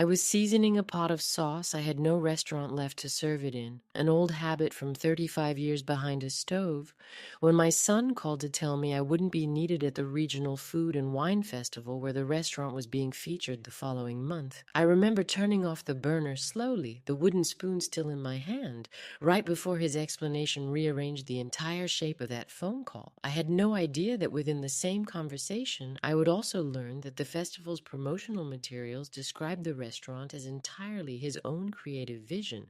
I was seasoning a pot of sauce I had no restaurant left to serve it in, an old habit from 35 years behind a stove, when my son called to tell me I wouldn't be needed at the regional food and wine festival where the restaurant was being featured the following month. I remember turning off the burner slowly, the wooden spoon still in my hand, right before his explanation rearranged the entire shape of that phone call. I had no idea that within the same conversation, I would also learn that the festival's promotional materials described the restaurant as entirely his own creative vision,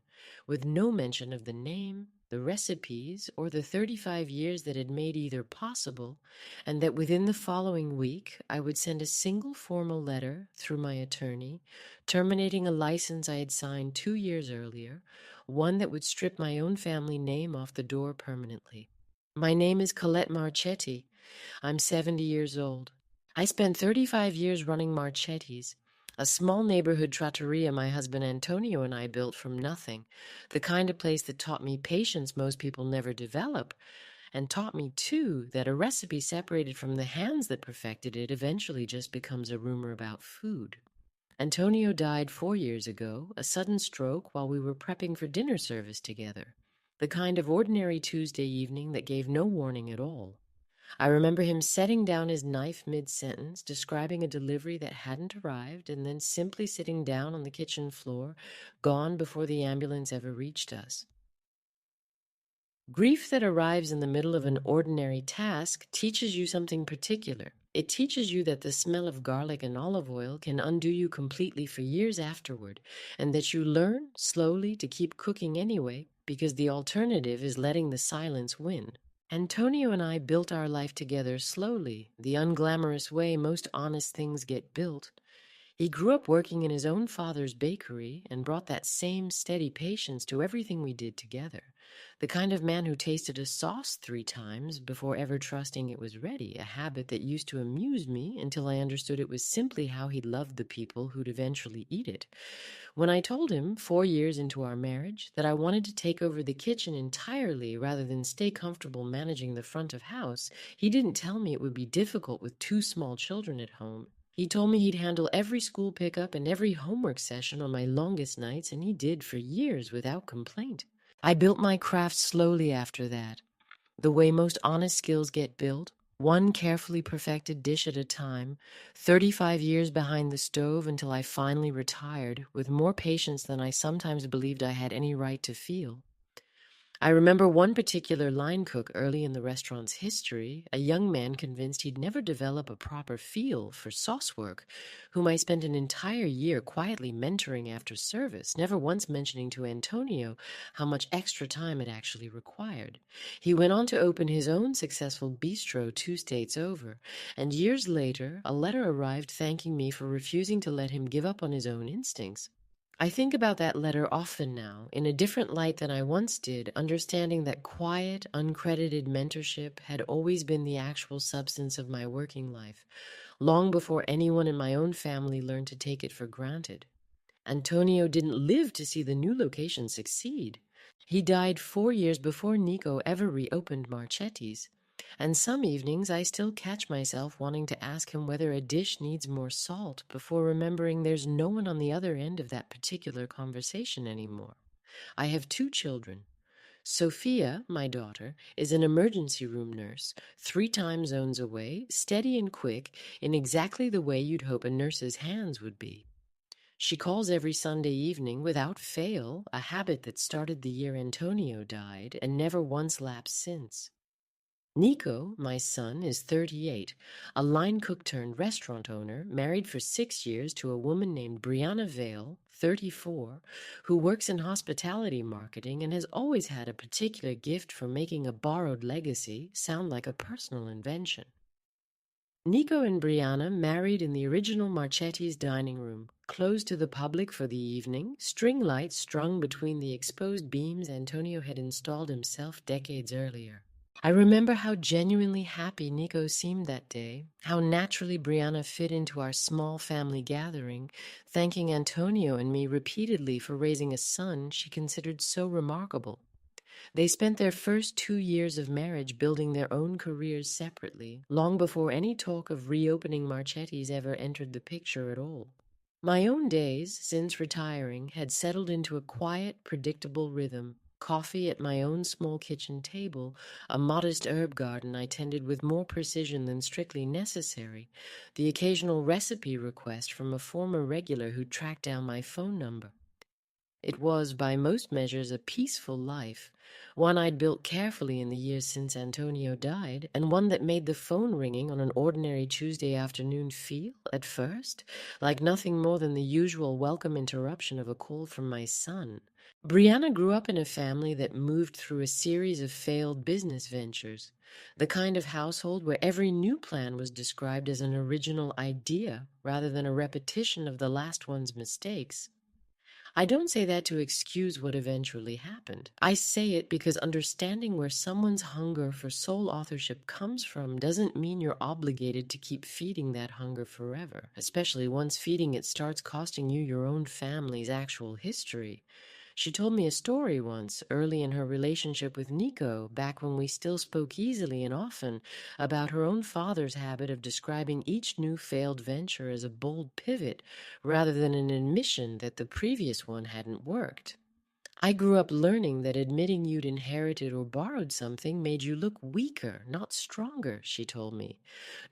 with no mention of the name, the recipes, or the 35 years that had made either possible, and that within the following week I would send a single formal letter through my attorney, terminating a license I had signed 2 years earlier, one that would strip my own family name off the door permanently. My name is Colette Marchetti. I'm 70 years old. I spent 35 years running Marchetti's, a small neighborhood trattoria my husband Antonio and I built from nothing, the kind of place that taught me patience most people never develop, and taught me, too, that a recipe separated from the hands that perfected it eventually just becomes a rumor about food. Antonio died 4 years ago, a sudden stroke while we were prepping for dinner service together, the kind of ordinary Tuesday evening that gave no warning at all. I remember him setting down his knife mid-sentence, describing a delivery that hadn't arrived, and then simply sitting down on the kitchen floor, gone before the ambulance ever reached us. Grief that arrives in the middle of an ordinary task teaches you something particular. It teaches you that the smell of garlic and olive oil can undo you completely for years afterward, and that you learn, slowly, to keep cooking anyway, because the alternative is letting the silence win. Antonio and I built our life together slowly, the unglamorous way most honest things get built. He grew up working in his own father's bakery and brought that same steady patience to everything we did together. The kind of man who tasted a sauce 3 times before ever trusting it was ready, a habit that used to amuse me until I understood it was simply how he loved the people who'd eventually eat it. When I told him, 4 years into our marriage, that I wanted to take over the kitchen entirely rather than stay comfortable managing the front of house, he didn't tell me it would be difficult with 2 small children at home. He told me he'd handle every school pickup and every homework session on my longest nights, and he did for years without complaint. I built my craft slowly after that, the way most honest skills get built, one carefully perfected dish at a time, 35 years behind the stove until I finally retired, with more patience than I sometimes believed I had any right to feel. I remember one particular line cook early in the restaurant's history, a young man convinced he'd never develop a proper feel for sauce work, whom I spent an entire year quietly mentoring after service, never once mentioning to Antonio how much extra time it actually required. He went on to open his own successful bistro 2 states over, and years later, a letter arrived thanking me for refusing to let him give up on his own instincts. I think about that letter often now, in a different light than I once did, understanding that quiet, uncredited mentorship had always been the actual substance of my working life, long before anyone in my own family learned to take it for granted. Antonio didn't live to see the new location succeed. He died 4 years before Nico ever reopened Marchetti's. And some evenings I still catch myself wanting to ask him whether a dish needs more salt before remembering there's no one on the other end of that particular conversation anymore. I have 2 children. Sophia, my daughter, is an emergency room nurse, 3 time zones away, steady and quick, in exactly the way you'd hope a nurse's hands would be. She calls every Sunday evening without fail, a habit that started the year Antonio died and never once lapsed since. Nico, my son, is 38, a line cook turned restaurant owner, married for 6 years to a woman named Brianna Vale, 34, who works in hospitality marketing and has always had a particular gift for making a borrowed legacy sound like a personal invention. Nico and Brianna married in the original Marchetti's dining room, closed to the public for the evening, string lights strung between the exposed beams Antonio had installed himself decades earlier. I remember how genuinely happy Nico seemed that day, how naturally Brianna fit into our small family gathering, thanking Antonio and me repeatedly for raising a son she considered so remarkable. They spent their first 2 years of marriage building their own careers separately, long before any talk of reopening Marchetti's ever entered the picture at all. My own days, since retiring, had settled into a quiet, predictable rhythm. Coffee at my own small kitchen table, a modest herb garden I tended with more precision than strictly necessary, the occasional recipe request from a former regular who tracked down my phone number. It was, by most measures, a peaceful life, one I'd built carefully in the years since Antonio died, and one that made the phone ringing on an ordinary Tuesday afternoon feel, at first, like nothing more than the usual welcome interruption of a call from my son. Brianna grew up in a family that moved through a series of failed business ventures, the kind of household where every new plan was described as an original idea rather than a repetition of the last one's mistakes. I don't say that to excuse what eventually happened. I say it because understanding where someone's hunger for sole authorship comes from doesn't mean you're obligated to keep feeding that hunger forever, especially once feeding it starts costing you your own family's actual history. She told me a story once, early in her relationship with Nico, back when we still spoke easily and often, about her own father's habit of describing each new failed venture as a bold pivot rather than an admission that the previous one hadn't worked. I grew up learning that admitting you'd inherited or borrowed something made you look weaker, not stronger, she told me.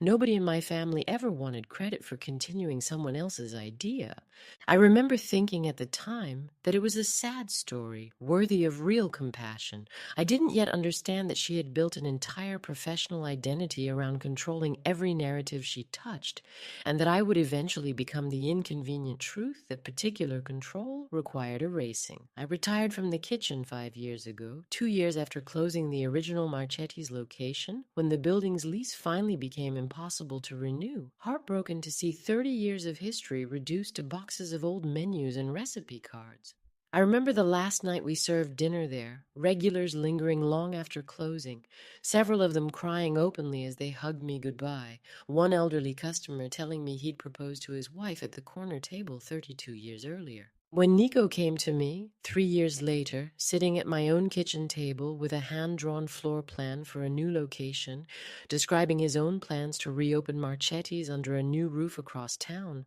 Nobody in my family ever wanted credit for continuing someone else's idea. I remember thinking at the time that it was a sad story, worthy of real compassion. I didn't yet understand that she had built an entire professional identity around controlling every narrative she touched, and that I would eventually become the inconvenient truth that particular control required erasing. I retired from the kitchen 5 years ago, 2 years after closing the original Marchetti's location, when the building's lease finally became impossible to renew, heartbroken to see 30 years of history reduced to boxes of old menus and recipe cards. I remember the last night we served dinner there, regulars lingering long after closing, several of them crying openly as they hugged me goodbye, one elderly customer telling me he'd proposed to his wife at the corner table 32 years earlier. When Nico came to me, 3 years later, sitting at my own kitchen table with a hand-drawn floor plan for a new location, describing his own plans to reopen Marchetti's under a new roof across town,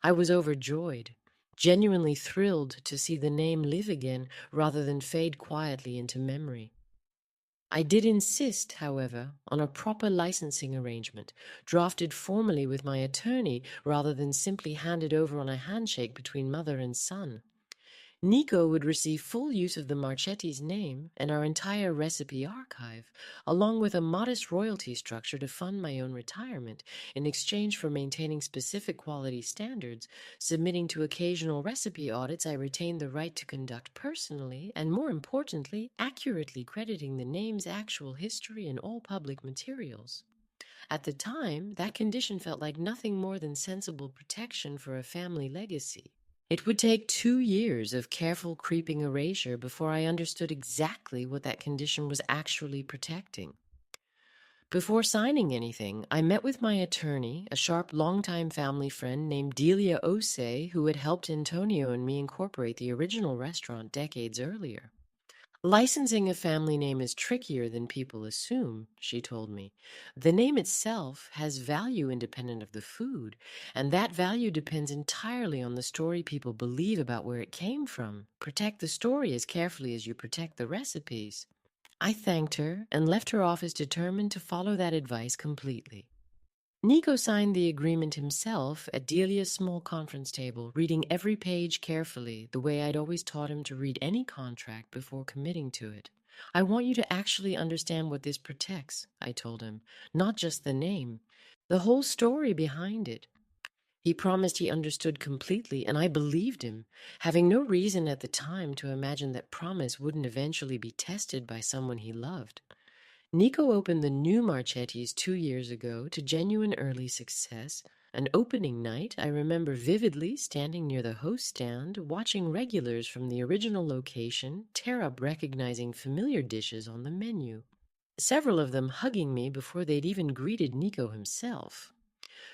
I was overjoyed, genuinely thrilled to see the name live again rather than fade quietly into memory. I did insist, however, on a proper licensing arrangement, drafted formally with my attorney rather than simply handed over on a handshake between mother and son. Nico would receive full use of the Marchetti's name and our entire recipe archive, along with a modest royalty structure to fund my own retirement, in exchange for maintaining specific quality standards, submitting to occasional recipe audits I retained the right to conduct personally, and more importantly, accurately crediting the name's actual history in all public materials. At the time, that condition felt like nothing more than sensible protection for a family legacy. It would take 2 years of careful creeping erasure before I understood exactly what that condition was actually protecting. Before signing anything, I met with my attorney, a sharp longtime family friend named Delia Osei, who had helped Antonio and me incorporate the original restaurant decades earlier. Licensing a family name is trickier than people assume, she told me. The name itself has value independent of the food, and that value depends entirely on the story people believe about where it came from. Protect the story as carefully as you protect the recipes. I thanked her and left her office determined to follow that advice completely. Nico signed the agreement himself at Delia's small conference table, reading every page carefully, the way I'd always taught him to read any contract before committing to it. I want you to actually understand what this protects, I told him, not just the name, the whole story behind it. He promised he understood completely, and I believed him, having no reason at the time to imagine that promise wouldn't eventually be tested by someone he loved. Nico opened the new Marchetti's 2 years ago to genuine early success. An opening night, I remember vividly standing near the host stand, watching regulars from the original location tear up recognizing familiar dishes on the menu. Several of them hugging me before they'd even greeted Nico himself.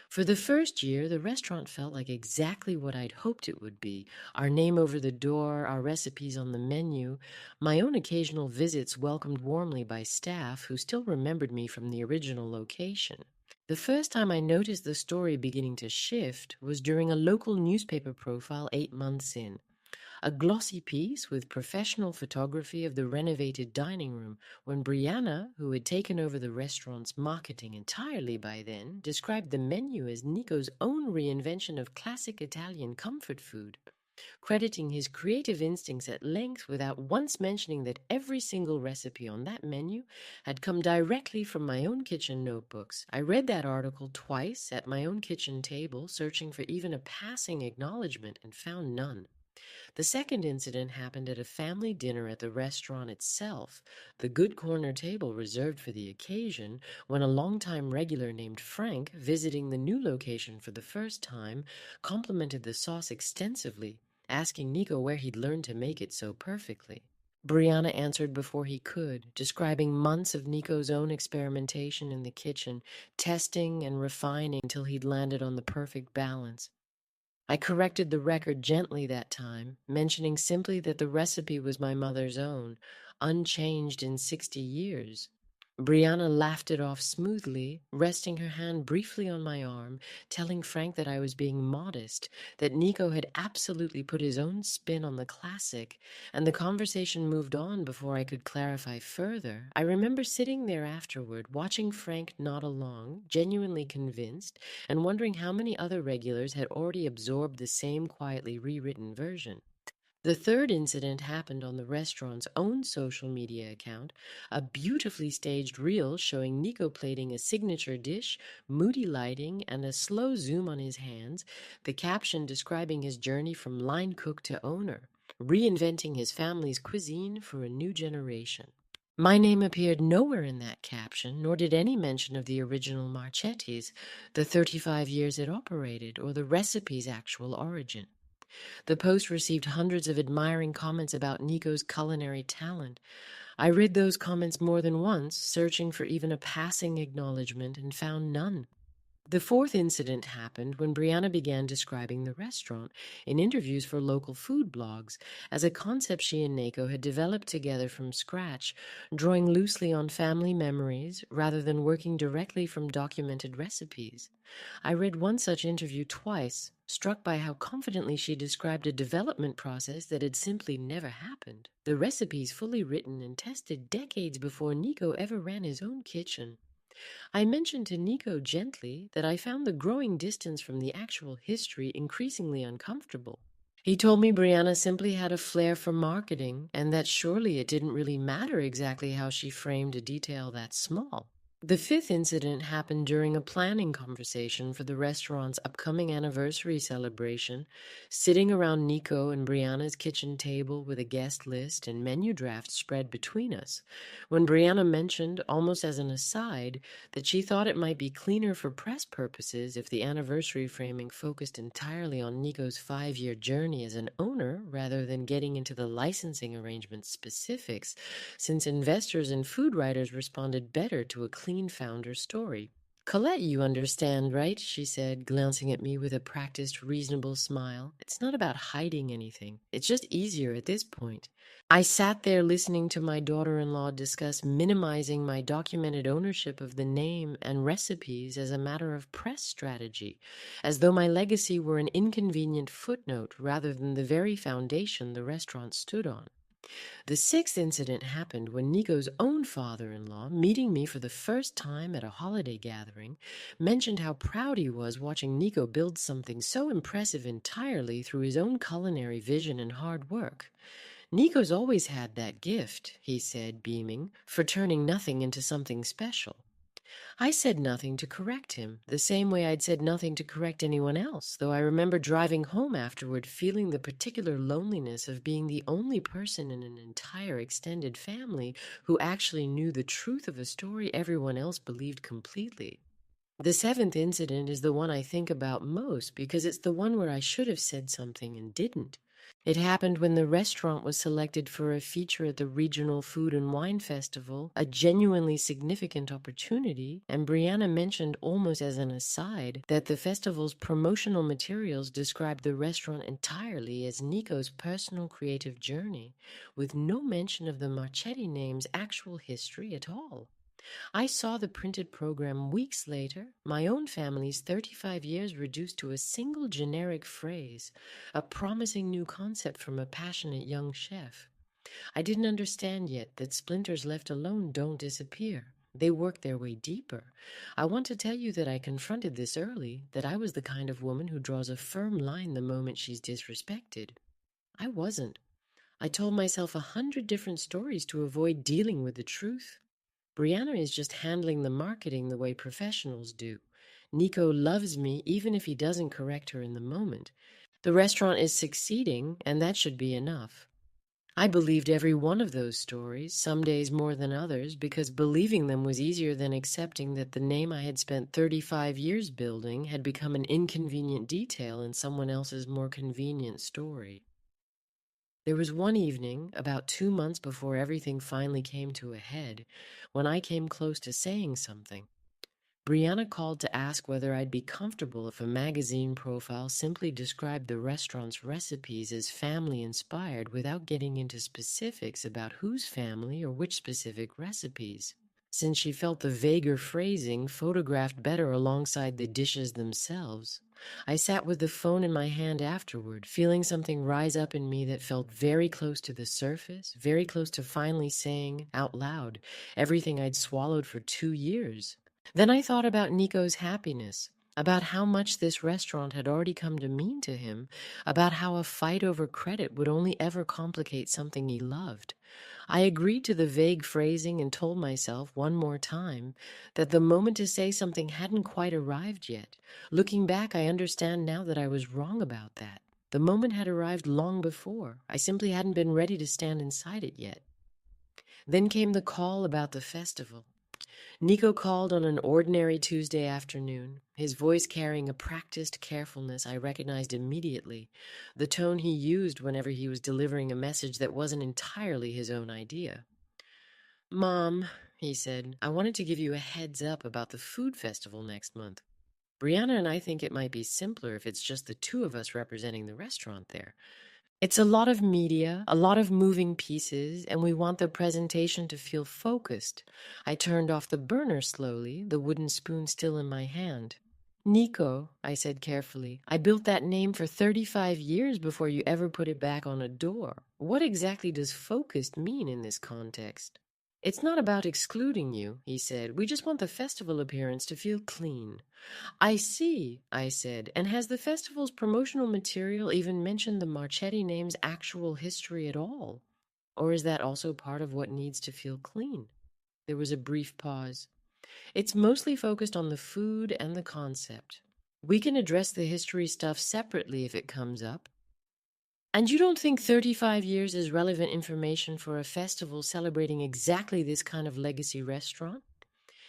For the first year, the restaurant felt like exactly what I'd hoped it would be. Our name over the door, our recipes on the menu, my own occasional visits welcomed warmly by staff who still remembered me from the original location. The first time I noticed the story beginning to shift was during a local newspaper profile 8 months in. A glossy piece with professional photography of the renovated dining room, when Brianna, who had taken over the restaurant's marketing entirely by then, described the menu as Nico's own reinvention of classic Italian comfort food, crediting his creative instincts at length without once mentioning that every single recipe on that menu had come directly from my own kitchen notebooks. I read that article twice at my own kitchen table, searching for even a passing acknowledgement, and found none. The second incident happened at a family dinner at the restaurant itself, the good corner table reserved for the occasion, when a longtime regular named Frank, visiting the new location for the first time, complimented the sauce extensively, asking Nico where he'd learned to make it so perfectly. Brianna answered before he could, describing months of Nico's own experimentation in the kitchen, testing and refining until he'd landed on the perfect balance. I corrected the record gently that time, mentioning simply that the recipe was my mother's own, unchanged in 60 years. Brianna laughed it off smoothly, resting her hand briefly on my arm, telling Frank that I was being modest, that Nico had absolutely put his own spin on the classic, and the conversation moved on before I could clarify further. I remember sitting there afterward, watching Frank nod along, genuinely convinced, and wondering how many other regulars had already absorbed the same quietly rewritten version. The third incident happened on the restaurant's own social media account, a beautifully staged reel showing Nico plating a signature dish, moody lighting, and a slow zoom on his hands, the caption describing his journey from line cook to owner, reinventing his family's cuisine for a new generation. My name appeared nowhere in that caption, nor did any mention of the original Marchetti's, the 35 years it operated, or the recipe's actual origin. The post received hundreds of admiring comments about Nico's culinary talent. I read those comments more than once, searching for even a passing acknowledgement, and found none. The fourth incident happened when Brianna began describing the restaurant in interviews for local food blogs as a concept she and Nico had developed together from scratch, drawing loosely on family memories rather than working directly from documented recipes. I read one such interview twice, struck by how confidently she described a development process that had simply never happened. The recipes fully written and tested decades before Nico ever ran his own kitchen. I mentioned to Nico gently that I found the growing distance from the actual history increasingly uncomfortable. He told me Brianna simply had a flair for marketing, and that surely it didn't really matter exactly how she framed a detail that small. The fifth incident happened during a planning conversation for the restaurant's upcoming anniversary celebration, sitting around Nico and Brianna's kitchen table with a guest list and menu draft spread between us, when Brianna mentioned, almost as an aside, that she thought it might be cleaner for press purposes if the anniversary framing focused entirely on Nico's 5-year journey as an owner rather than getting into the licensing arrangement specifics, since investors and food writers responded better to a clean founder story. "Colette, you understand, right?" she said, glancing at me with a practiced, reasonable smile. "It's not about hiding anything. It's just easier at this point." I sat there listening to my daughter-in-law discuss minimizing my documented ownership of the name and recipes as a matter of press strategy, as though my legacy were an inconvenient footnote rather than the very foundation the restaurant stood on. The sixth incident happened when Nico's own father-in-law, meeting me for the first time at a holiday gathering, mentioned how proud he was watching Nico build something so impressive entirely through his own culinary vision and hard work. "Nico's always had that gift," he said, beaming, "for turning nothing into something special." I said nothing to correct him, the same way I'd said nothing to correct anyone else, though I remember driving home afterward feeling the particular loneliness of being the only person in an entire extended family who actually knew the truth of a story everyone else believed completely. The seventh incident is the one I think about most because it's the one where I should have said something and didn't. It happened when the restaurant was selected for a feature at the Regional Food and Wine Festival, a genuinely significant opportunity, and Brianna mentioned almost as an aside that the festival's promotional materials described the restaurant entirely as Nico's personal creative journey, with no mention of the Marchetti name's actual history at all. I saw the printed program weeks later, my own family's 35 years reduced to a single generic phrase, a promising new concept from a passionate young chef. I didn't understand yet that splinters left alone don't disappear. They work their way deeper. I want to tell you that I confronted this early, that I was the kind of woman who draws a firm line the moment she's disrespected. I wasn't. I told myself 100 different stories to avoid dealing with the truth. Brianna is just handling the marketing the way professionals do. Nico loves me even if he doesn't correct her in the moment. The restaurant is succeeding, and that should be enough. I believed every one of those stories, some days more than others, because believing them was easier than accepting that the name I had spent 35 years building had become an inconvenient detail in someone else's more convenient story. There was one evening, about 2 months before everything finally came to a head, when I came close to saying something. Brianna called to ask whether I'd be comfortable if a magazine profile simply described the restaurant's recipes as family-inspired without getting into specifics about whose family or which specific recipes. Since she felt the vaguer phrasing photographed better alongside the dishes themselves, I sat with the phone in my hand afterward, feeling something rise up in me that felt very close to the surface, very close to finally saying out loud everything I'd swallowed for 2 years. Then I thought about Nico's happiness, about how much this restaurant had already come to mean to him, about how a fight over credit would only ever complicate something he loved. I agreed to the vague phrasing and told myself one more time that the moment to say something hadn't quite arrived yet. Looking back, I understand now that I was wrong about that. The moment had arrived long before. I simply hadn't been ready to stand inside it yet. Then came the call about the festival. Nico called on an ordinary Tuesday afternoon, his voice carrying a practiced carefulness I recognized immediately, the tone he used whenever he was delivering a message that wasn't entirely his own idea. "Mom," he said, "I wanted to give you a heads up about the food festival next month. Brianna and I think it might be simpler if it's just the two of us representing the restaurant there. It's a lot of media, a lot of moving pieces, and we want the presentation to feel focused." I turned off the burner slowly, the wooden spoon still in my hand. "Nico," I said carefully, "I built that name for 35 years before you ever put it back on a door. What exactly does focused mean in this context?" "It's not about excluding you," he said. "We just want the festival appearance to feel clean." "I see," I said. "And has the festival's promotional material even mentioned the Marchetti name's actual history at all? Or is that also part of what needs to feel clean?" There was a brief pause. "It's mostly focused on the food and the concept. We can address the history stuff separately if it comes up." "And you don't think 35 years is relevant information for a festival celebrating exactly this kind of legacy restaurant?"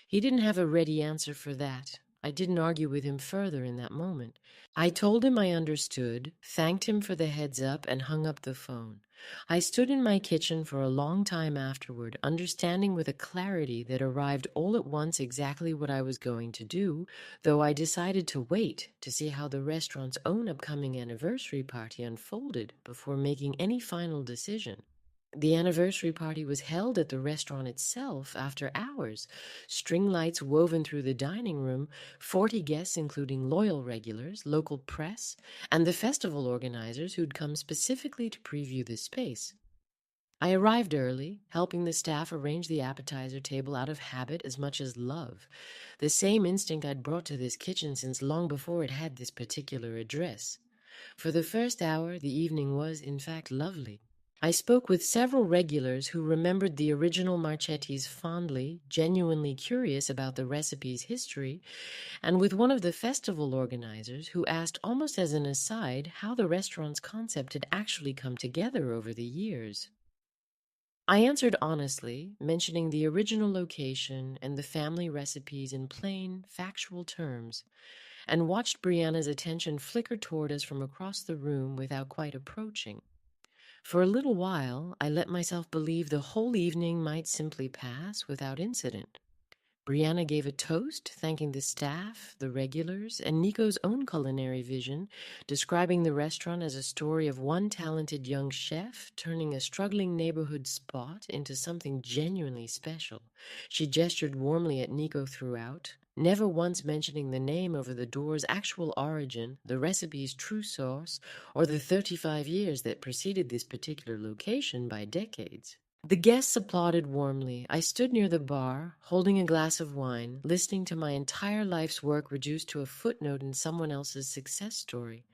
He didn't have a ready answer for that. I didn't argue with him further in that moment. I told him I understood, thanked him for the heads up, and hung up the phone. I stood in my kitchen for a long time afterward, understanding with a clarity that arrived all at once exactly what I was going to do, though I decided to wait to see how the restaurant's own upcoming anniversary party unfolded before making any final decision. The anniversary party was held at the restaurant itself after hours. String lights woven through the dining room, 40 guests including loyal regulars, local press, and the festival organizers who'd come specifically to preview the space. I arrived early, helping the staff arrange the appetizer table out of habit as much as love, the same instinct I'd brought to this kitchen since long before it had this particular address. For the first hour, the evening was, in fact, lovely. I spoke with several regulars who remembered the original Marchettis fondly, genuinely curious about the recipe's history, and with one of the festival organizers who asked almost as an aside how the restaurant's concept had actually come together over the years. I answered honestly, mentioning the original location and the family recipes in plain, factual terms, and watched Brianna's attention flicker toward us from across the room without quite approaching. For a little while, I let myself believe the whole evening might simply pass without incident. Brianna gave a toast, thanking the staff, the regulars, and Nico's own culinary vision, describing the restaurant as a story of one talented young chef turning a struggling neighborhood spot into something genuinely special. She gestured warmly at Nico throughout, never once mentioning the name over the door's actual origin, the recipe's true source, or the 35 years that preceded this particular location by decades. The guests applauded warmly. I stood near the bar, holding a glass of wine, listening to my entire life's work reduced to a footnote in someone else's success story.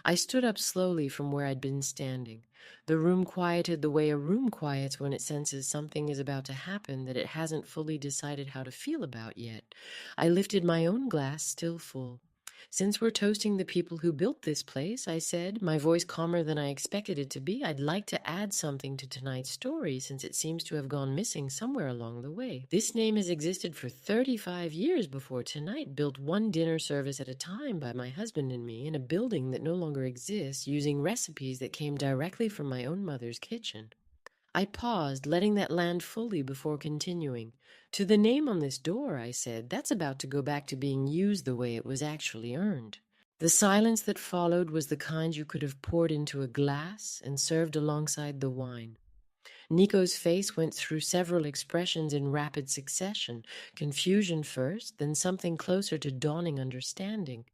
I stood up slowly from where I'd been standing. The room quieted the way a room quiets when it senses something is about to happen that it hasn't fully decided how to feel about yet. I lifted my own glass, still full. "Since we're toasting the people who built this place," I said, my voice calmer than I expected it to be, "I'd like to add something to tonight's story since it seems to have gone missing somewhere along the way. This name has existed for 35 years before tonight, built one dinner service at a time by my husband and me in a building that no longer exists, using recipes that came directly from my own mother's kitchen." I paused, letting that land fully before continuing. "To the name on this door," I said, "that's about to go back to being used the way it was actually earned." The silence that followed was the kind you could have poured into a glass and served alongside the wine. Nico's face went through several expressions in rapid succession, confusion first, then something closer to dawning understanding.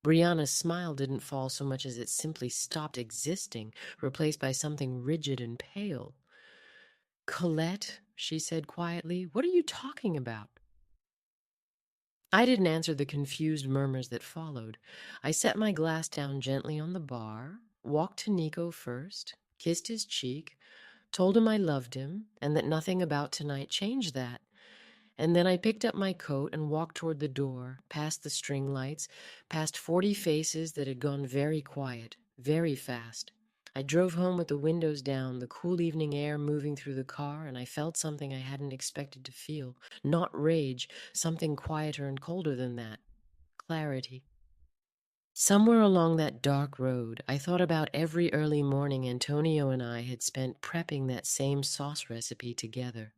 Brianna's smile didn't fall so much as it simply stopped existing, replaced by something rigid and pale. "Colette," she said quietly, "what are you talking about?" I didn't answer the confused murmurs that followed. I set my glass down gently on the bar, walked to Nico first, kissed his cheek, told him I loved him, and that nothing about tonight changed that. And then I picked up my coat and walked toward the door, past the string lights, past 40 faces that had gone very quiet, very fast. I drove home with the windows down, the cool evening air moving through the car, and I felt something I hadn't expected to feel. Not rage, something quieter and colder than that. Clarity. Somewhere along that dark road, I thought about every early morning Antonio and I had spent prepping that same sauce recipe together.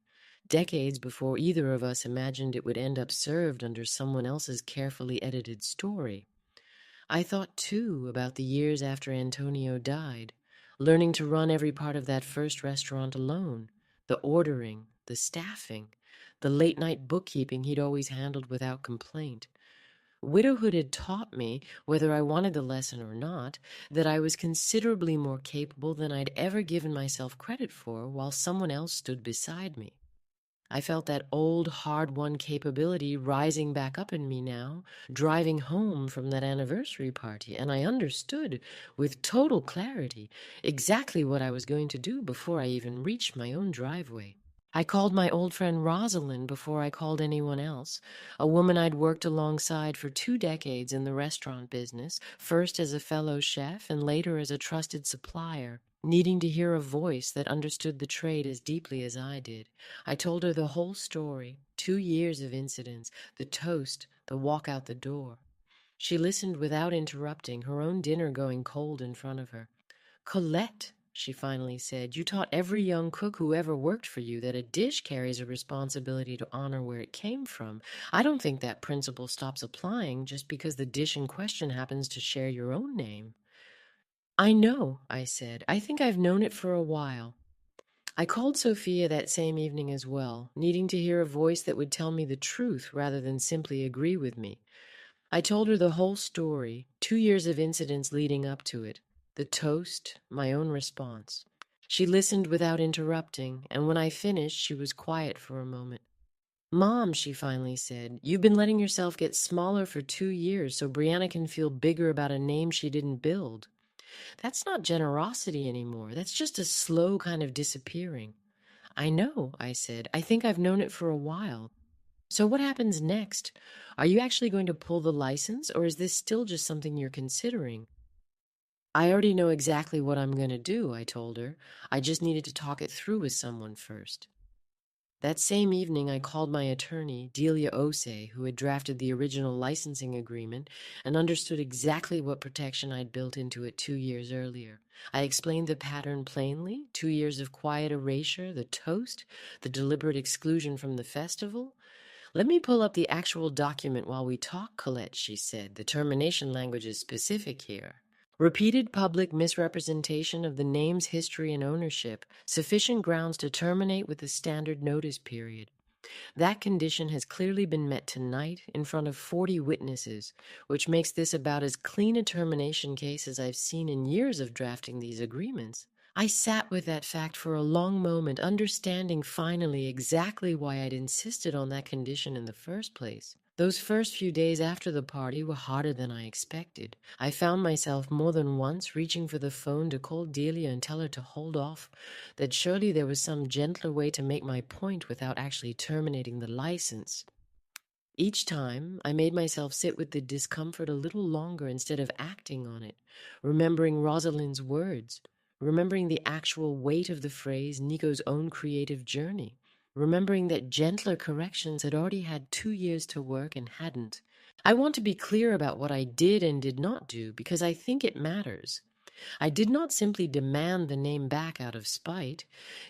Decades before either of us imagined it would end up served under someone else's carefully edited story. I thought, too, about the years after Antonio died, learning to run every part of that first restaurant alone, the ordering, the staffing, the late-night bookkeeping he'd always handled without complaint. Widowhood had taught me, whether I wanted the lesson or not, that I was considerably more capable than I'd ever given myself credit for while someone else stood beside me. I felt that old, hard-won capability rising back up in me now, driving home from that anniversary party, and I understood, with total clarity, exactly what I was going to do before I even reached my own driveway. I called my old friend Rosalind before I called anyone else, a woman I'd worked alongside for 2 decades in the restaurant business, first as a fellow chef and later as a trusted supplier. Needing to hear a voice that understood the trade as deeply as I did, I told her the whole story, 2 years of incidents, the toast, the walk out the door. She listened without interrupting, her own dinner going cold in front of her. "Colette," she finally said, "you taught every young cook who ever worked for you that a dish carries a responsibility to honor where it came from. I don't think that principle stops applying just because the dish in question happens to share your own name." "I know," I said. "I think I've known it for a while." I called Sophia that same evening as well, needing to hear a voice that would tell me the truth rather than simply agree with me. I told her the whole story, 2 years of incidents leading up to it, the toast, my own response. She listened without interrupting, and when I finished, she was quiet for a moment. "Mom," she finally said, "you've been letting yourself get smaller for 2 years so Brianna can feel bigger about a name she didn't build. That's not generosity anymore. That's just a slow kind of disappearing." "I know," I said. "I think I've known it for a while. So what happens next? Are you actually going to pull the license, or is this still just something you're considering?" "I already know exactly what I'm going to do," I told her. "I just needed to talk it through with someone first." That same evening, I called my attorney, Delia Osei, who had drafted the original licensing agreement and understood exactly what protection I'd built into it 2 years earlier. I explained the pattern plainly, 2 years of quiet erasure, the toast, the deliberate exclusion from the festival. Let me pull up the actual document while we talk, Colette, she said. The termination language is specific here. Repeated public misrepresentation of the name's history and ownership, sufficient grounds to terminate with the standard notice period. That condition has clearly been met tonight in front of 40 witnesses, which makes this about as clean a termination case as I've seen in years of drafting these agreements. I sat with that fact for a long moment, understanding finally exactly why I'd insisted on that condition in the first place. Those first few days after the party were harder than I expected. I found myself more than once reaching for the phone to call Delia and tell her to hold off, that surely there was some gentler way to make my point without actually terminating the license. Each time, I made myself sit with the discomfort a little longer instead of acting on it, remembering Rosalind's words, remembering the actual weight of the phrase, Nico's own creative journey, remembering that gentler corrections had already had 2 years to work and hadn't. I want to be clear about what I did and did not do because I think it matters. I did not simply demand the name back out of spite.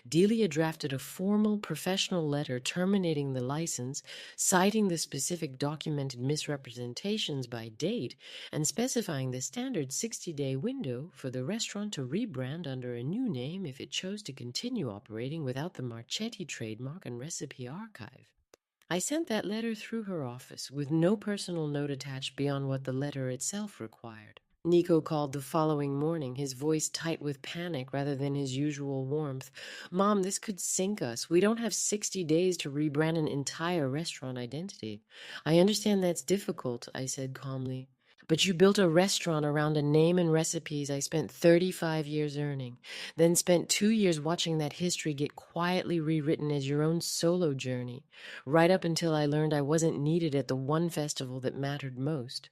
Delia drafted a formal professional letter terminating the license, citing the specific documented misrepresentations by date, and specifying the standard 60-day window for the restaurant to rebrand under a new name if it chose to continue operating without the Marchetti trademark and recipe archive. I sent that letter through her office with no personal note attached beyond what the letter itself required. Nico called the following morning, his voice tight with panic rather than his usual warmth. "Mom, this could sink us. We don't have 60 days to rebrand an entire restaurant identity." "I understand that's difficult," I said calmly. "But you built a restaurant around a name and recipes I spent 35 years earning, then spent 2 years watching that history get quietly rewritten as your own solo journey, right up until I learned I wasn't needed at the one festival that mattered most.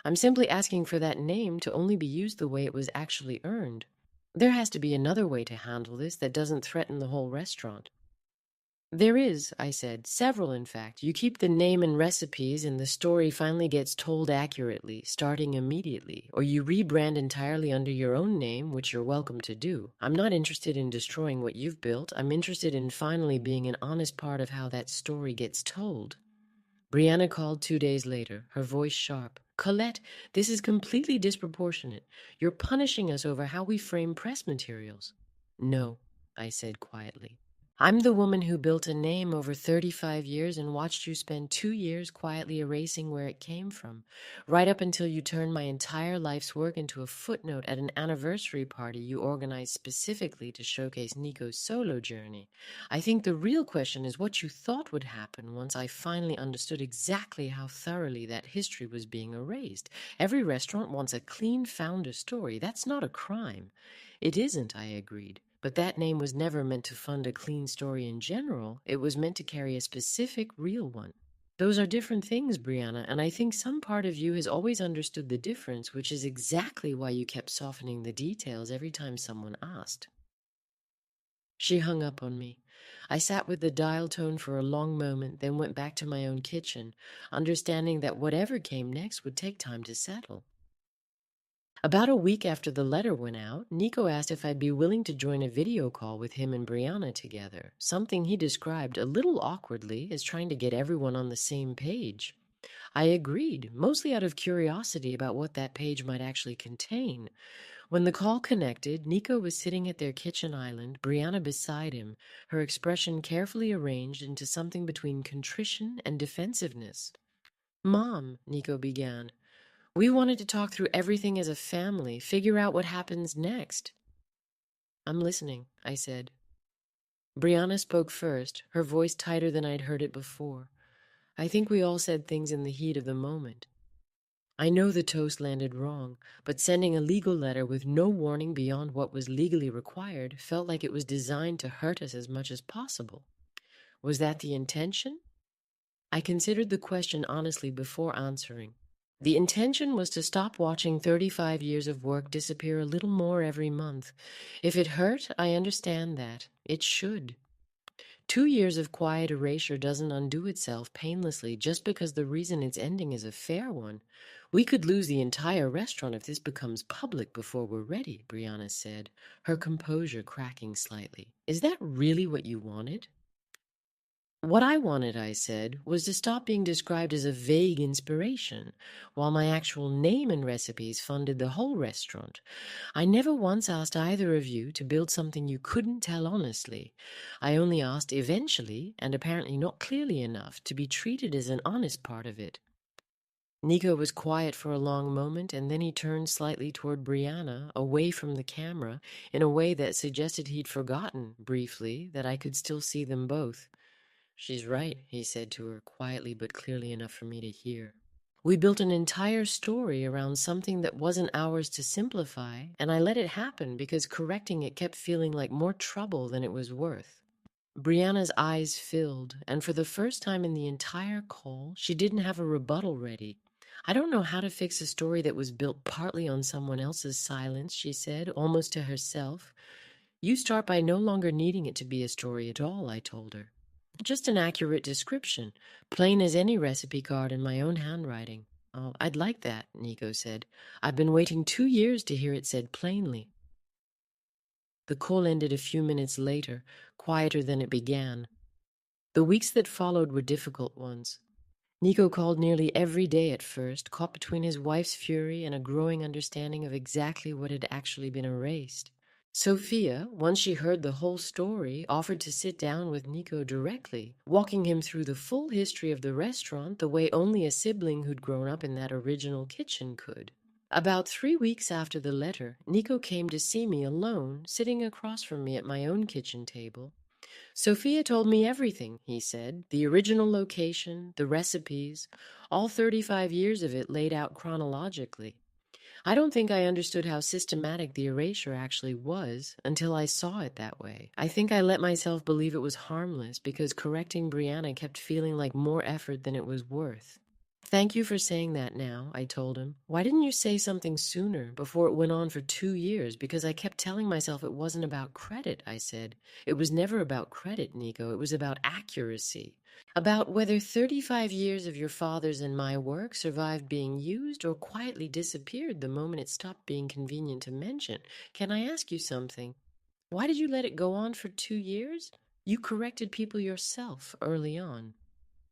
I'm simply asking for that name to only be used the way it was actually earned. There has to be another way to handle this that doesn't threaten the whole restaurant." "There is," I said. "Several, in fact. You keep the name and recipes and the story finally gets told accurately, starting immediately. Or you rebrand entirely under your own name, which you're welcome to do. I'm not interested in destroying what you've built. I'm interested in finally being an honest part of how that story gets told." Brianna called 2 days later, her voice sharp. "Colette, this is completely disproportionate. You're punishing us over how we frame press materials." "No," I said quietly. "I'm the woman who built a name over 35 years and watched you spend 2 years quietly erasing where it came from, right up until you turned my entire life's work into a footnote at an anniversary party you organized specifically to showcase Nico's solo journey. I think the real question is what you thought would happen once I finally understood exactly how thoroughly that history was being erased. Every restaurant wants a clean founder story. That's not a crime." "It isn't," I agreed. "But that name was never meant to fund a clean story in general. It was meant to carry a specific, real one." "Those are different things, Brianna, and I think some part of you has always understood the difference, which is exactly why you kept softening the details every time someone asked." She hung up on me. I sat with the dial tone for a long moment, then went back to my own kitchen, understanding that whatever came next would take time to settle. About a week after the letter went out, Nico asked if I'd be willing to join a video call with him and Brianna together, something he described a little awkwardly as trying to get everyone on the same page. I agreed, mostly out of curiosity about what that page might actually contain. When the call connected, Nico was sitting at their kitchen island, Brianna beside him, her expression carefully arranged into something between contrition and defensiveness. "Mom," Nico began, "we wanted to talk through everything as a family, figure out what happens next." "I'm listening," I said. Brianna spoke first, her voice tighter than I'd heard it before. "I think we all said things in the heat of the moment. I know the toast landed wrong, but sending a legal letter with no warning beyond what was legally required felt like it was designed to hurt us as much as possible. Was that the intention?" I considered the question honestly before answering. The intention was to stop watching 35 years of work disappear a little more every month. If it hurt, I understand that. It should. 2 years of quiet erasure doesn't undo itself painlessly just because the reason it's ending is a fair one. "We could lose the entire restaurant if this becomes public before we're ready," Brianna said, her composure cracking slightly. "Is that really what you wanted?" What I wanted, I said, was to stop being described as a vague inspiration, while my actual name and recipes funded the whole restaurant. I never once asked either of you to build something you couldn't tell honestly. I only asked eventually, and apparently not clearly enough, to be treated as an honest part of it. Nico was quiet for a long moment, and then he turned slightly toward Brianna, away from the camera, in a way that suggested he'd forgotten, briefly, that I could still see them both. "She's right," he said to her, quietly but clearly enough for me to hear. "We built an entire story around something that wasn't ours to simplify, and I let it happen because correcting it kept feeling like more trouble than it was worth." Brianna's eyes filled, and for the first time in the entire call, she didn't have a rebuttal ready. "I don't know how to fix a story that was built partly on someone else's silence," she said, almost to herself. "You start by no longer needing it to be a story at all," I told her. "Just an accurate description, plain as any recipe card in my own handwriting." "Oh, I'd like that," Nico said. "I've been waiting 2 years to hear it said plainly." The call ended a few minutes later, quieter than it began. The weeks that followed were difficult ones. Nico called nearly every day at first, caught between his wife's fury and a growing understanding of exactly what had actually been erased. Sophia, once she heard the whole story, offered to sit down with Nico directly, walking him through the full history of the restaurant the way only a sibling who'd grown up in that original kitchen could. About 3 weeks after the letter, Nico came to see me alone, sitting across from me at my own kitchen table. "Sophia told me everything," he said, "the original location, the recipes, all 35 years of it laid out chronologically. I don't think I understood how systematic the erasure actually was until I saw it that way. I think I let myself believe it was harmless because correcting Brianna kept feeling like more effort than it was worth." "Thank you for saying that now," I told him. "Why didn't you say something sooner, before it went on for 2 years? Because I kept telling myself it wasn't about credit," I said. "It was never about credit, Nico. It was about accuracy. About whether 35 years of your father's and my work survived being used or quietly disappeared the moment it stopped being convenient to mention. Can I ask you something? Why did you let it go on for 2 years? You corrected people yourself early on.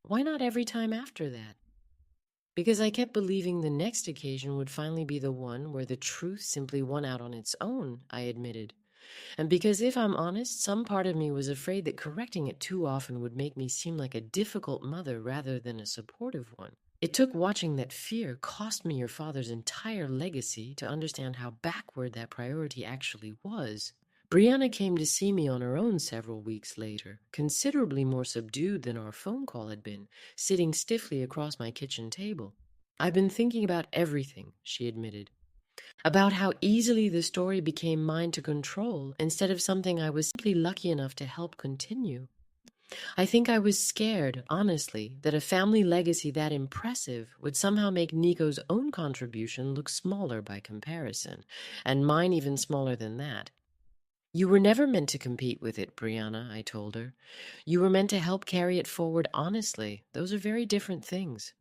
Why not every time after that?" "Because I kept believing the next occasion would finally be the one where the truth simply won out on its own," I admitted. "And because, if I'm honest, some part of me was afraid that correcting it too often would make me seem like a difficult mother rather than a supportive one. It took watching that fear cost me your father's entire legacy to understand how backward that priority actually was." Brianna came to see me on her own several weeks later, considerably more subdued than our phone call had been, sitting stiffly across my kitchen table. "I've been thinking about everything," she admitted. "About how easily the story became mine to control instead of something I was simply lucky enough to help continue. I think I was scared, honestly, that a family legacy that impressive would somehow make Nico's own contribution look smaller by comparison, and mine even smaller than that. You were never meant to compete with it, Brianna," I told her. "You were meant to help carry it forward honestly. Those are very different things."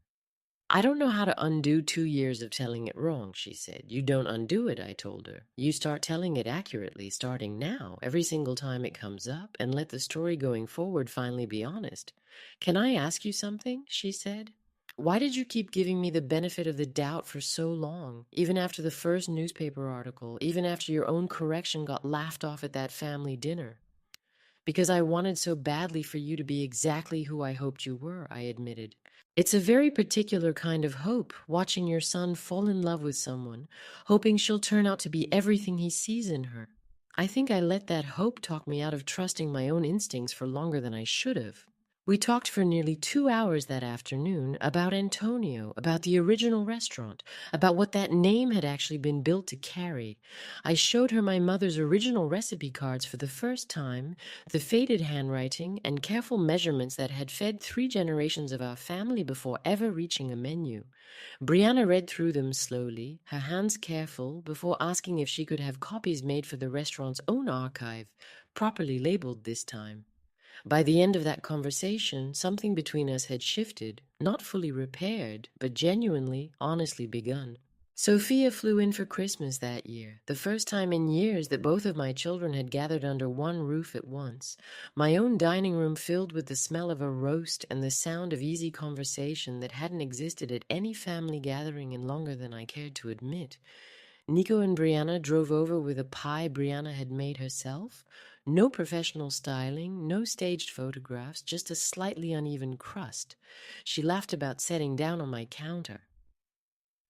"I don't know how to undo 2 years of telling it wrong," she said. "You don't undo it," I told her. "You start telling it accurately, starting now, every single time it comes up, and let the story going forward finally be honest." "Can I ask you something?" she said. "Why did you keep giving me the benefit of the doubt for so long, even after the first newspaper article, even after your own correction got laughed off at that family dinner?" "Because I wanted so badly for you to be exactly who I hoped you were," I admitted. "It's a very particular kind of hope, watching your son fall in love with someone, hoping she'll turn out to be everything he sees in her. I think I let that hope talk me out of trusting my own instincts for longer than I should have." We talked for nearly 2 hours that afternoon about Antonio, about the original restaurant, about what that name had actually been built to carry. I showed her my mother's original recipe cards for the first time, the faded handwriting and careful measurements that had fed 3 generations of our family before ever reaching a menu. Brianna read through them slowly, her hands careful, before asking if she could have copies made for the restaurant's own archive, properly labeled this time. By the end of that conversation, something between us had shifted, not fully repaired, but genuinely, honestly begun. Sophia flew in for Christmas that year, the first time in years that both of my children had gathered under one roof at once. My own dining room filled with the smell of a roast and the sound of easy conversation that hadn't existed at any family gathering in longer than I cared to admit. Nico and Brianna drove over with a pie Brianna had made herself. No professional styling, no staged photographs, just a slightly uneven crust. She laughed about setting down on my counter.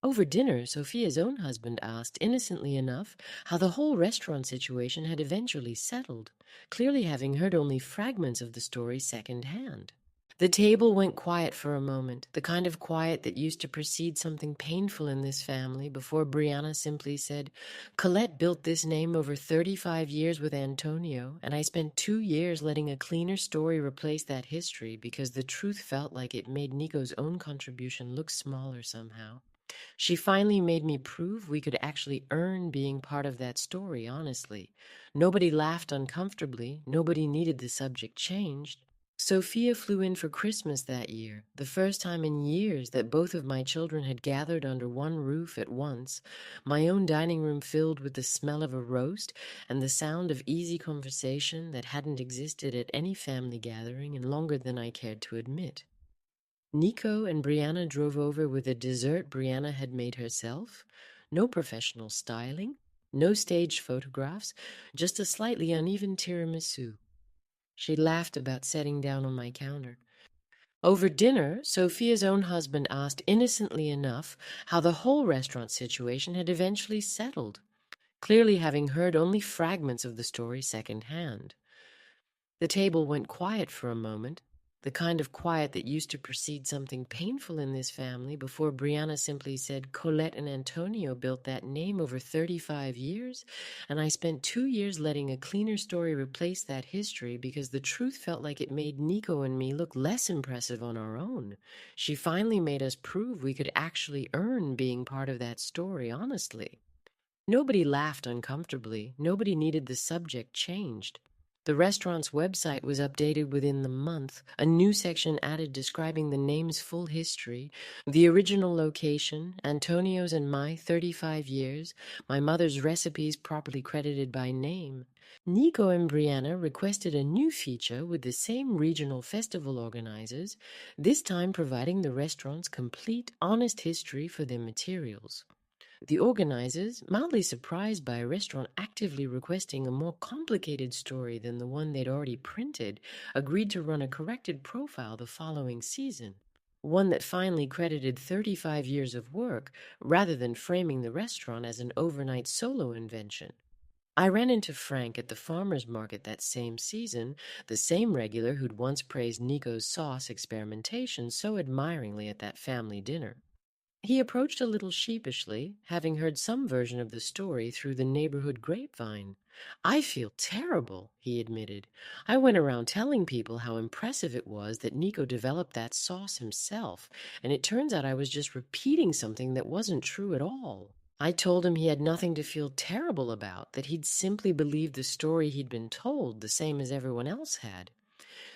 Over dinner, Sophia's own husband asked, innocently enough, how the whole restaurant situation had eventually settled, clearly having heard only fragments of the story second-hand. The table went quiet for a moment, the kind of quiet that used to precede something painful in this family, before Brianna simply said, "Colette built this name over 35 years with Antonio, and I spent 2 years letting a cleaner story replace that history because the truth felt like it made Nico's own contribution look smaller somehow. She finally made me prove we could actually earn being part of that story, honestly. Nobody laughed uncomfortably. Nobody needed the subject changed. Sophia flew in for Christmas that year, the first time in years that both of my children had gathered under one roof at once, my own dining room filled with the smell of a roast and the sound of easy conversation that hadn't existed at any family gathering in longer than I cared to admit. Nico and Brianna drove over with a dessert Brianna had made herself. No professional styling, no staged photographs, just a slightly uneven tiramisu. She laughed about setting down on my counter. Over dinner, Sophia's own husband asked innocently enough how the whole restaurant situation had eventually settled, clearly having heard only fragments of the story second-hand. The table went quiet for a moment, the kind of quiet that used to precede something painful in this family, before Brianna simply said, "Colette and Antonio built that name over 35 years, and I spent 2 years letting a cleaner story replace that history because the truth felt like it made Nico and me look less impressive on our own. She finally made us prove we could actually earn being part of that story, honestly." Nobody laughed uncomfortably. Nobody needed the subject changed. The restaurant's website was updated within the month, a new section added describing the name's full history, the original location, Antonio's and my 35 years, my mother's recipes properly credited by name. Nico and Brianna requested a new feature with the same regional festival organizers, this time providing the restaurant's complete, honest history for their materials. The organizers, mildly surprised by a restaurant actively requesting a more complicated story than the one they'd already printed, agreed to run a corrected profile the following season, one that finally credited 35 years of work rather than framing the restaurant as an overnight solo invention. I ran into Frank at the farmer's market that same season, the same regular who'd once praised Nico's sauce experimentation so admiringly at that family dinner. He approached a little sheepishly, having heard some version of the story through the neighborhood grapevine. "I feel terrible," he admitted. "I went around telling people how impressive it was that Nico developed that sauce himself, and it turns out I was just repeating something that wasn't true at all. I told him he had nothing to feel terrible about, that he'd simply believed the story he'd been told, the same as everyone else had.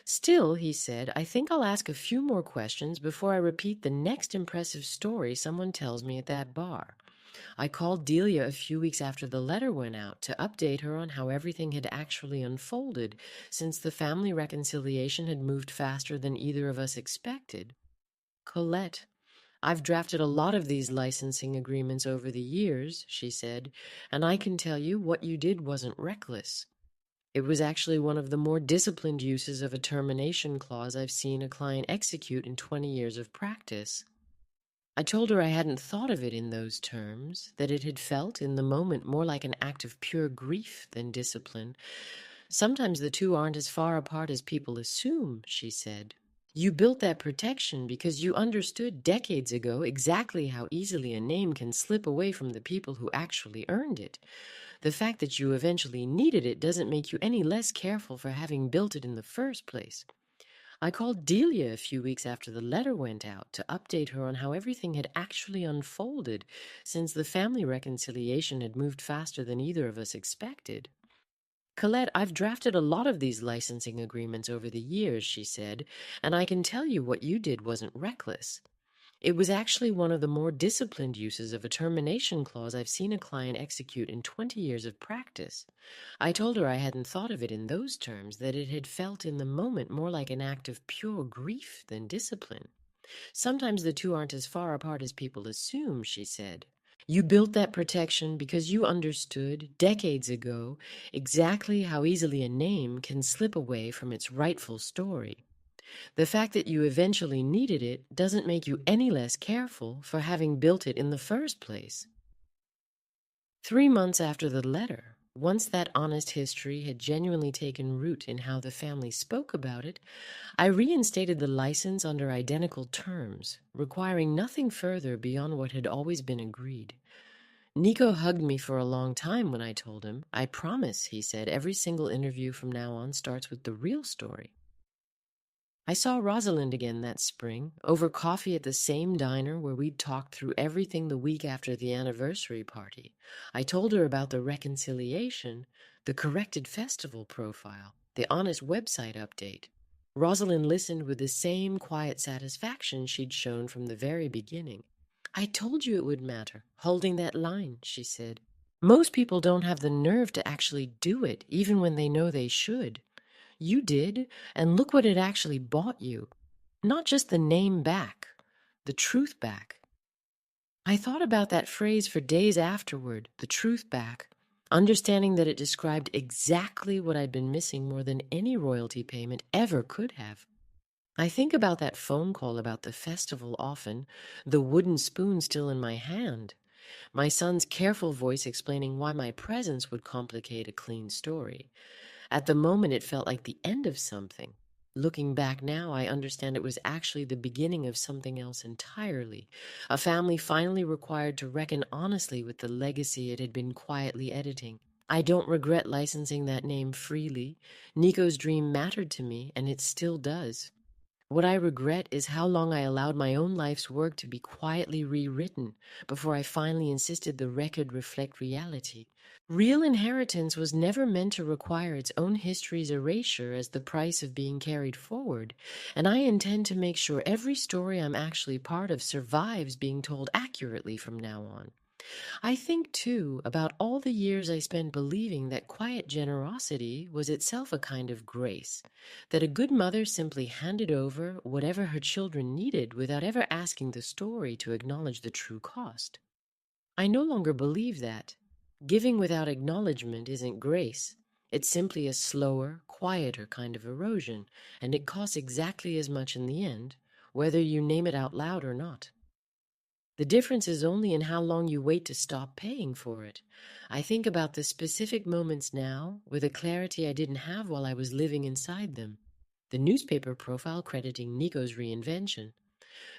Still," he said, "I think I'll ask a few more questions before I repeat the next impressive story someone tells me at that bar." I called Delia a few weeks after the letter went out to update her on how everything had actually unfolded, since the family reconciliation had moved faster than either of us expected. "Colette, I've drafted a lot of these licensing agreements over the years," she said, "and I can tell you what you did wasn't reckless. It was actually one of the more disciplined uses of a termination clause I've seen a client execute in 20 years of practice." I told her I hadn't thought of it in those terms, that it had felt in the moment more like an act of pure grief than discipline. "Sometimes the two aren't as far apart as people assume," she said. "You built that protection because you understood decades ago exactly how easily a name can slip away from the people who actually earned it. The fact that you eventually needed it doesn't make you any less careful for having built it in the first place." I called Delia a few weeks after the letter went out to update her on how everything had actually unfolded, since the family reconciliation had moved faster than either of us expected. "Colette, I've drafted a lot of these licensing agreements over the years," she said, "and I can tell you what you did wasn't reckless. It was actually one of the more disciplined uses of a termination clause I've seen a client execute in 20 years of practice. I told her I hadn't thought of it in those terms, that it had felt in the moment more like an act of pure grief than discipline. Sometimes the two aren't as far apart as people assume, she said. You built that protection because you understood, decades ago, exactly how easily a name can slip away from its rightful story. The fact that you eventually needed it doesn't make you any less careful for having built it in the first place. 3 months after the letter, once that honest history had genuinely taken root in how the family spoke about it, I reinstated the license under identical terms, requiring nothing further beyond what had always been agreed. Nico hugged me for a long time when I told him. I promise, he said, every single interview from now on starts with the real story. I saw Rosalind again that spring, over coffee at the same diner where we'd talked through everything the week after the anniversary party. I told her about the reconciliation, the corrected festival profile, the honest website update. Rosalind listened with the same quiet satisfaction she'd shown from the very beginning. I told you it would matter, holding that line, she said. Most people don't have the nerve to actually do it, even when they know they should. You did, and look what it actually bought you. Not just the name back, the truth back. I thought about that phrase for days afterward, the truth back, understanding that it described exactly what I'd been missing more than any royalty payment ever could have. I think about that phone call about the festival often, the wooden spoon still in my hand, my son's careful voice explaining why my presence would complicate a clean story. At the moment, it felt like the end of something. Looking back now, I understand it was actually the beginning of something else entirely. A family finally required to reckon honestly with the legacy it had been quietly editing. I don't regret licensing that name freely. Nico's dream mattered to me, and it still does. What I regret is how long I allowed my own life's work to be quietly rewritten before I finally insisted the record reflect reality. Real inheritance was never meant to require its own history's erasure as the price of being carried forward, and I intend to make sure every story I'm actually part of survives being told accurately from now on. I think, too, about all the years I spent believing that quiet generosity was itself a kind of grace, that a good mother simply handed over whatever her children needed without ever asking the story to acknowledge the true cost. I no longer believe that. Giving without acknowledgement isn't grace. It's simply a slower, quieter kind of erosion, and it costs exactly as much in the end, whether you name it out loud or not. The difference is only in how long you wait to stop paying for it. I think about the specific moments now with a clarity I didn't have while I was living inside them. The newspaper profile crediting Nico's reinvention.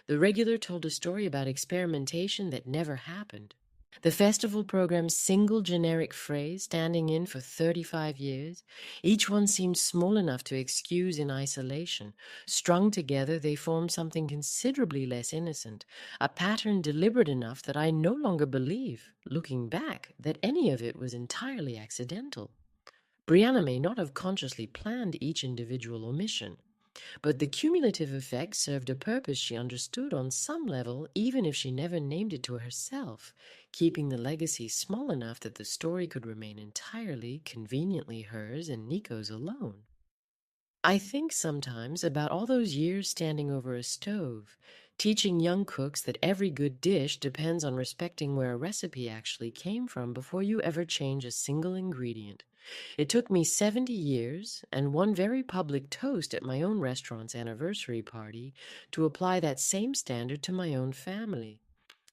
The regular told a story about experimentation that never happened. The festival program's single generic phrase standing in for 35 years, each one seemed small enough to excuse in isolation. Strung together, they formed something considerably less innocent, a pattern deliberate enough that I no longer believe, looking back, that any of it was entirely accidental. Brianna may not have consciously planned each individual omission, but the cumulative effect served a purpose she understood on some level, even if she never named it to herself, keeping the legacy small enough that the story could remain entirely, conveniently hers and Nico's alone. I think sometimes about all those years standing over a stove, teaching young cooks that every good dish depends on respecting where a recipe actually came from before you ever change a single ingredient. It took me 70 years and one very public toast at my own restaurant's anniversary party to apply that same standard to my own family.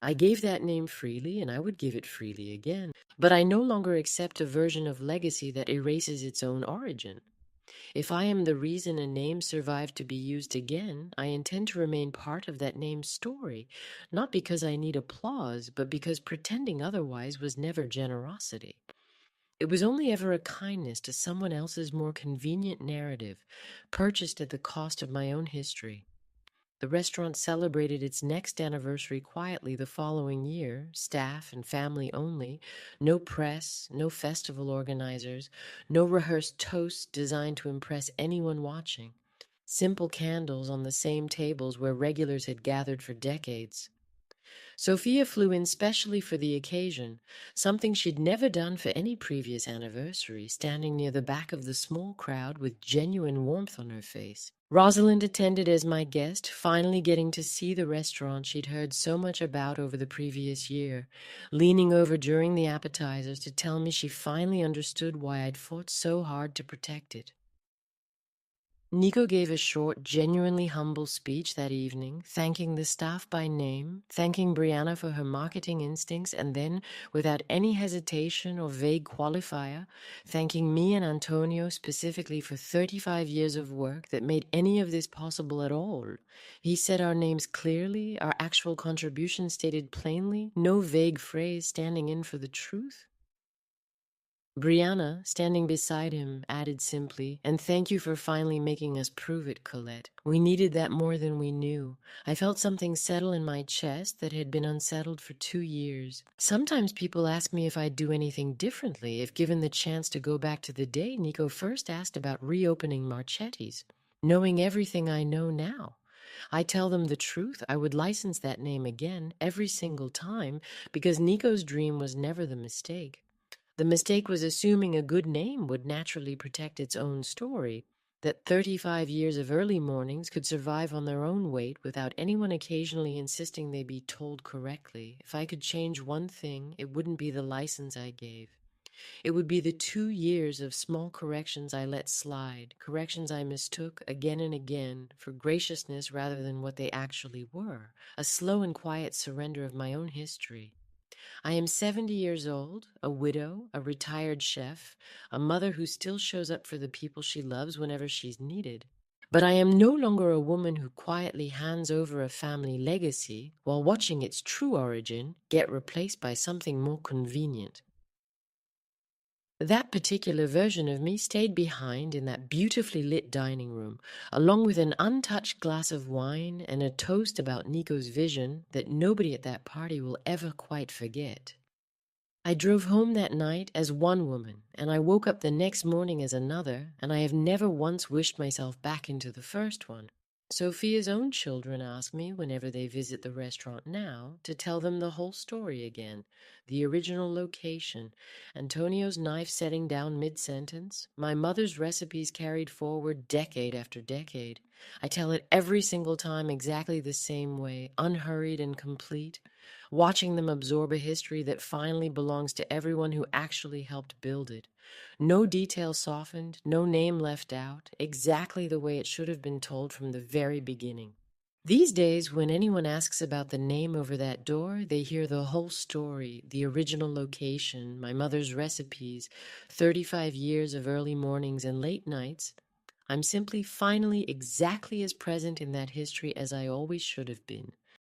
I gave that name freely, and I would give it freely again. But I no longer accept a version of legacy that erases its own origin. If I am the reason a name survived to be used again, I intend to remain part of that name's story, not because I need applause, but because pretending otherwise was never generosity. It was only ever a kindness to someone else's more convenient narrative, purchased at the cost of my own history. The restaurant celebrated its next anniversary quietly the following year, staff and family only, no press, no festival organizers, no rehearsed toasts designed to impress anyone watching. simple candles on the same tables where regulars had gathered for decades. Sophia flew in specially for the occasion, something she'd never done for any previous anniversary, standing near the back of the small crowd with genuine warmth on her face. Rosalind attended as my guest, finally getting to see the restaurant she'd heard so much about over the previous year, leaning over during the appetizers to tell me she finally understood why I'd fought so hard to protect it. Nico gave a short, genuinely humble speech that evening, thanking the staff by name, thanking Brianna for her marketing instincts, and then, without any hesitation or vague qualifier, thanking me and Antonio specifically for 35 years of work that made any of this possible at all. He said our names clearly, our actual contributions stated plainly, no vague phrase standing in for the truth. Brianna, standing beside him, added simply, "And thank you for finally making us prove it, Colette. We needed that more than we knew." I felt something settle in my chest that had been unsettled for 2 years. Sometimes people ask me if I'd do anything differently if given the chance to go back to the day Nico first asked about reopening Marchetti's. Knowing everything I know now, I tell them the truth. I would license that name again every single time because Nico's dream was never the mistake. The mistake was assuming a good name would naturally protect its own story, that 35 years of early mornings could survive on their own weight without anyone occasionally insisting they be told correctly. If I could change one thing, it wouldn't be the license I gave. It would be the 2 years of small corrections I let slide, corrections I mistook again and again for graciousness rather than what they actually were, a slow and quiet surrender of my own history. I am 70 years old, a widow, a retired chef, a mother who still shows up for the people she loves whenever she's needed. But I am no longer a woman who quietly hands over a family legacy while watching its true origin get replaced by something more convenient. That particular version of me stayed behind in that beautifully lit dining room, along with an untouched glass of wine and a toast about Nico's vision that nobody at that party will ever quite forget. I drove home that night as one woman, and I woke up the next morning as another, and I have never once wished myself back into the first one. Sophia's own children ask me, whenever they visit the restaurant now, to tell them the whole story again. The original location, Antonio's knife setting down mid-sentence, my mother's recipes carried forward decade after decade. I tell it every single time exactly the same way, unhurried and complete, watching them absorb a history that finally belongs to everyone who actually helped build it. No detail softened, no name left out, exactly the way it should have been told from the very beginning. These days, when anyone asks about the name over that door, they hear the whole story, the original location, my mother's recipes, 35 years of early mornings and late nights. I'm simply finally exactly as present in that history as I always should have been.